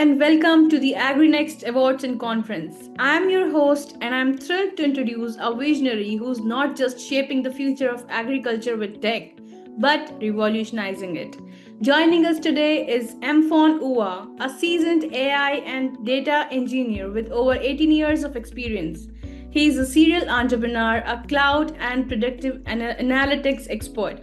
and welcome to the AgriNext Awards and Conference. I'm your host and I'm thrilled to introduce a visionary who's not just shaping the future of agriculture with tech, but revolutionizing it. Joining us today is Mfon Uwa, a seasoned AI and data engineer with over 18 years of experience. He is a serial entrepreneur, a cloud and predictive analytics expert,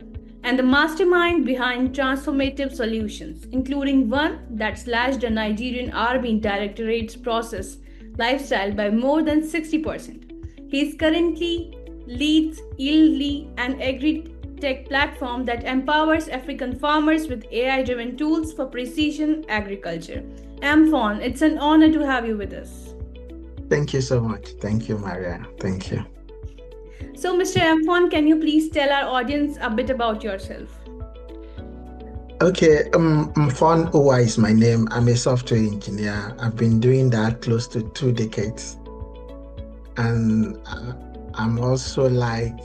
and the mastermind behind transformative solutions, including one that slashed the Nigerian Army Directorate's process lifestyle by more than 60%. He currently leads Yiieldy, an agri-tech platform that empowers African farmers with AI-driven tools for precision agriculture. Amphon, it's an honor to have you with us. Thank you so much. Thank you, Maria. Thank you. So, Mr. Mfon, can you please tell our audience a bit about yourself? Okay, Mfon Uwa is my name. I'm a software engineer. I've been doing that close to 2 decades. And I'm also like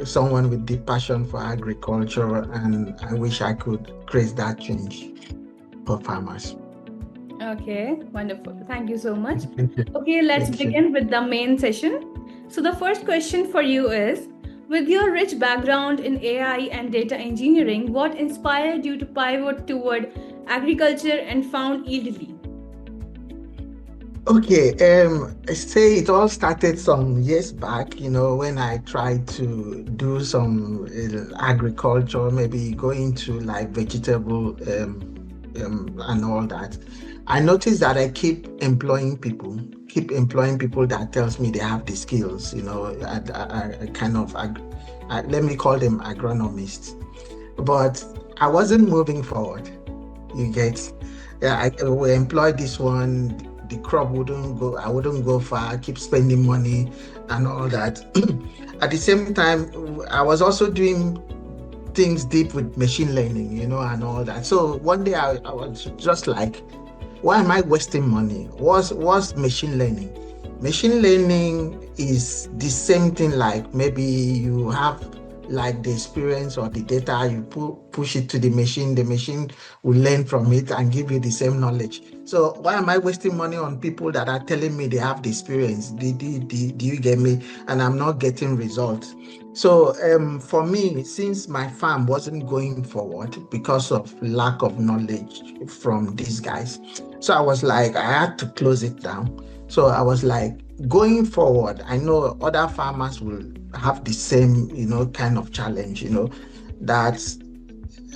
someone with deep passion for agriculture, and I wish I could create that change for farmers. Okay, wonderful. Thank you so much. Thank you. Okay, let's Thank you. begin with the main session. So, the first question for you is, with your rich background in AI and data engineering, what inspired you to pivot toward agriculture and found Yiieldy? Okay, I say it all started some years back, when I tried to do some agriculture, maybe going to like vegetable and all that. I noticed that I keep employing people that tells me they have the skills, I kind of, let me call them agronomists. But I wasn't moving forward, you get. Yeah, I will employ this one, the crop wouldn't go, I wouldn't go far, I keep spending money and all that. At the same time, I was also doing things deep with machine learning, and all that. So one day I was just like, why am I wasting money? What's machine learning? Machine learning is the same thing, like maybe you have like the experience or the data, you push it to the machine will learn from it and give you the same knowledge. So why am I wasting money on people that are telling me they have the experience? Do you get me? And I'm not getting results. So for me, since my farm wasn't going forward because of lack of knowledge from these guys, so I was like, I had to close it down. So I was like, going forward, I know other farmers will have the same, kind of challenge, that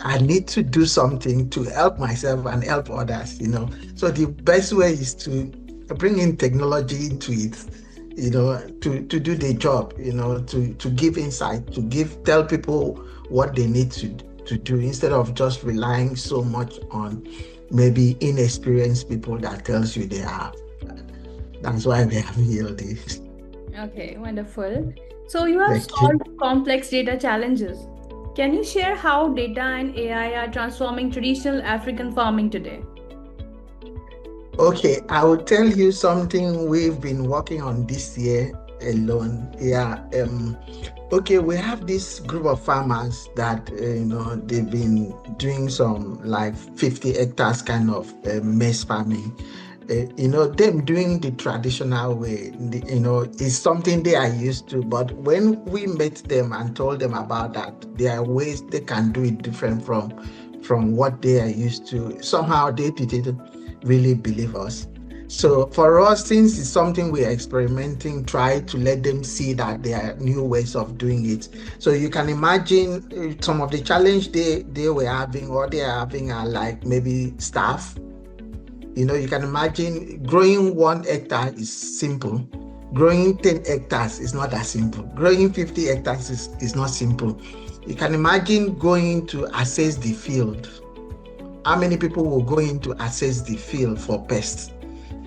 I need to do something to help myself and help others, So the best way is to bring in technology into it, to do the job, to give insight, tell people what they need to do instead of just relying so much on maybe inexperienced people that tells you they have. That's why we have Yiieldy. Okay, wonderful. So, you have solved complex data challenges. Can you share how data and AI are transforming traditional African farming today? Okay, I will tell you something we've been working on this year alone. Yeah. Okay, we have this group of farmers that they've been doing some like 50 hectares kind of maize farming. Them doing the traditional way, is something they are used to. But when we met them and told them about that, there are ways they can do it different from what they are used to. Somehow they didn't really believe us. So for us, since it's something we're experimenting, try to let them see that there are new ways of doing it. So you can imagine some of the challenge they were having or they are having are like maybe staff. You can imagine growing 1 hectare is simple. Growing 10 hectares is not that simple. Growing 50 hectares is not simple. You can imagine going to assess the field. How many people will go in to assess the field for pests?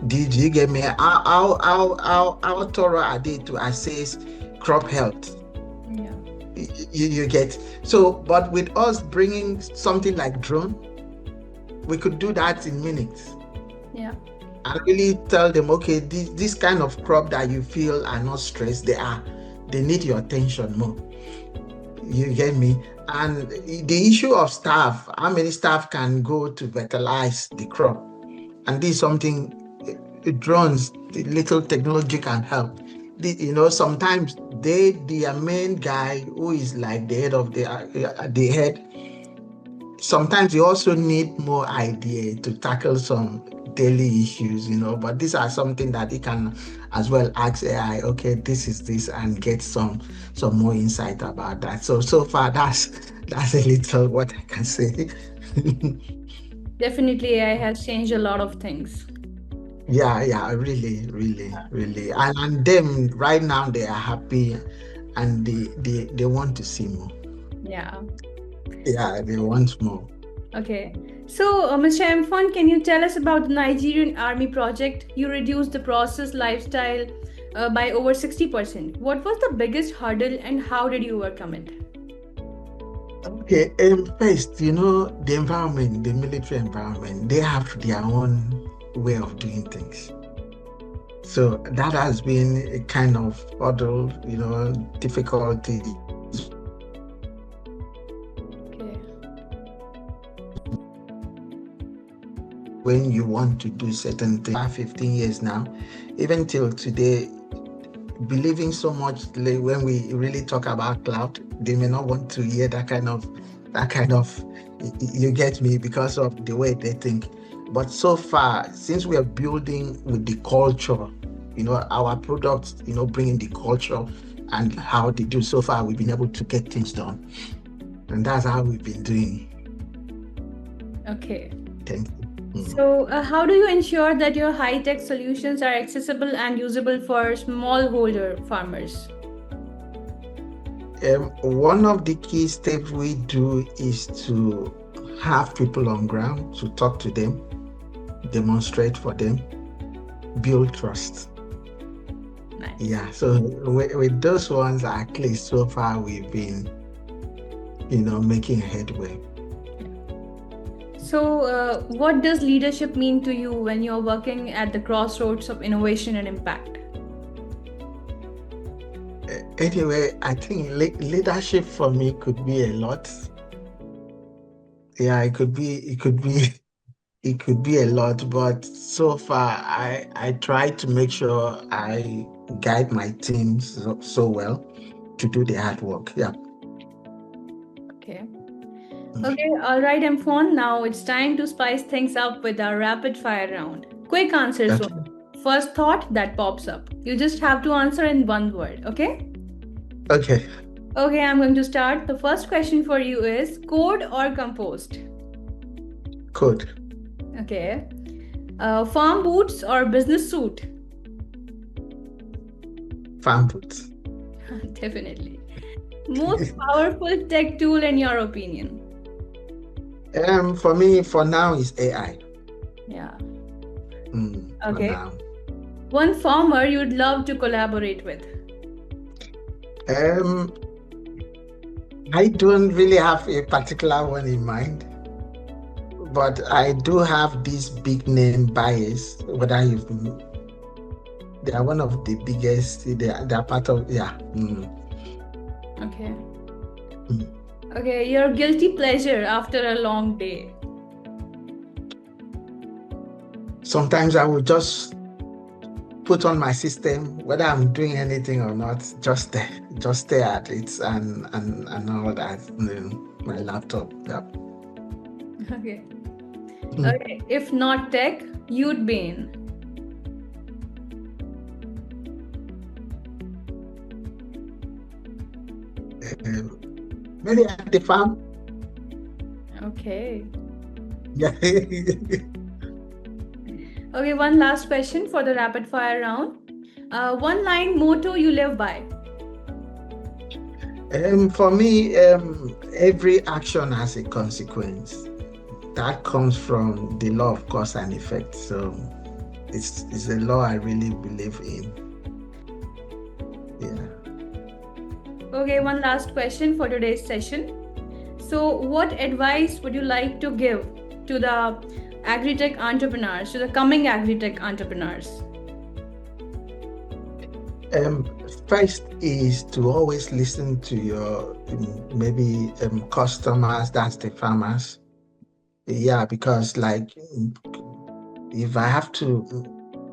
Did you get me? How thorough are they to assess crop health? Yeah. You get. So, but with us bringing something like drone, we could do that in minutes. Yeah. And really tell them, okay, this kind of crop that you feel are not stressed, they need your attention more. You get me? And the issue of staff, how many staff can go to fertilize the crop? And this is something drones, the little technology can help. Sometimes their main guy who is like the head of the head. Sometimes you also need more idea to tackle some daily issues, but these are something that you can as well ask AI, okay, this is this, and get some more insight about that. So far that's a little what I can say. Definitely, AI has changed a lot of things. Yeah, really, really, really. And them right now they are happy and they want to see more. Yeah. Yeah, they want more. Okay. So, Mr. Mfon, can you tell us about the Nigerian Army project? You reduced the process lifestyle by over 60%. What was the biggest hurdle and how did you overcome it? Okay, first, the environment, the military environment, they have their own way of doing things. So that has been a kind of hurdle, difficulties Okay. when you want to do certain things. 15 years now, even till today, believing so much when we really talk about cloud, they may not want to hear that kind of you get me, because of the way they think. But so far, since we are building with the culture, our products, bringing the culture and how they do, so far we've been able to get things done, and that's how we've been doing. Okay. Thank you. So, how do you ensure that your high tech solutions are accessible and usable for smallholder farmers? One of the key steps we do is to have people on ground to talk to them, demonstrate for them, build trust. Nice. Yeah, so with those ones, at least so far, we've been, making headway. So, what does leadership mean to you when you're working at the crossroads of innovation and impact? Anyway, I think leadership for me could be a lot. Yeah, it could be a lot, but so far I try to make sure I guide my team so well to do the hard work. Yeah. Okay. Okay, all right, Mfon. Now it's time to spice things up with our rapid fire round. Quick answers Okay. only. First thought that pops up. You just have to answer in one word, okay? Okay. Okay, I'm going to start. The first question for you is code or compost? Code. Okay. Farm boots or business suit? Farm boots. Definitely. Most powerful tech tool in your opinion? For me, for now, is AI. Yeah. For Okay. now. One farmer you'd love to collaborate with? I don't really have a particular one in mind, but I do have this big name bias. They are one of the biggest. They are part of, yeah. Okay. Mm. Okay, your guilty pleasure after a long day? Sometimes I will just put on my system, whether I'm doing anything or not, just stay at it and all that. My laptop. Yeah. Okay. Okay. If not tech, you'd be in? Maybe at the farm. Okay. Yeah. Okay, one last question for the rapid fire round. One line motto you live by? For me, every action has a consequence. That comes from the law of cause and effect. So it's a law I really believe in. Yeah. Okay, one last question for today's session. So, what advice would you like to give to the agri-tech entrepreneurs, to the coming agri-tech entrepreneurs? First is to always listen to your maybe customers, that's the farmers. Yeah, because like if I have to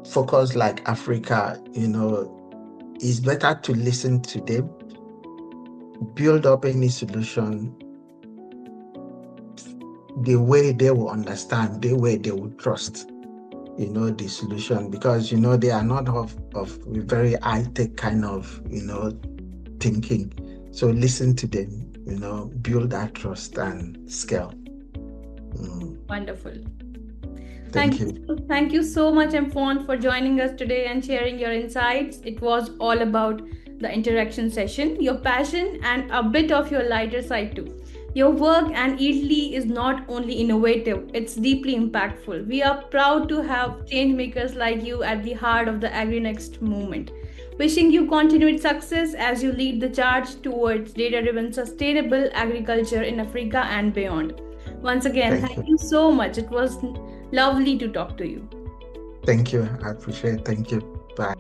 focus like Africa, it's better to listen to them, build up any solution the way they will understand, the way they will trust, the solution, because, they are not of very high-tech kind of, thinking. So listen to them, build that trust and scale. Wonderful. Thank you. Thank you so much, Mfon, for joining us today and sharing your insights. It was all about the interaction session, your passion, and a bit of your lighter side too. Your work and Yiieldy is not only innovative, it's deeply impactful. We are proud to have change makers like you at the heart of the AgriNext movement. Wishing you continued success as you lead the charge towards data driven sustainable agriculture in Africa and beyond. Once again, Thank thank you. you so much. It was lovely to talk to you. Thank you. I appreciate it. Thank you. Bye.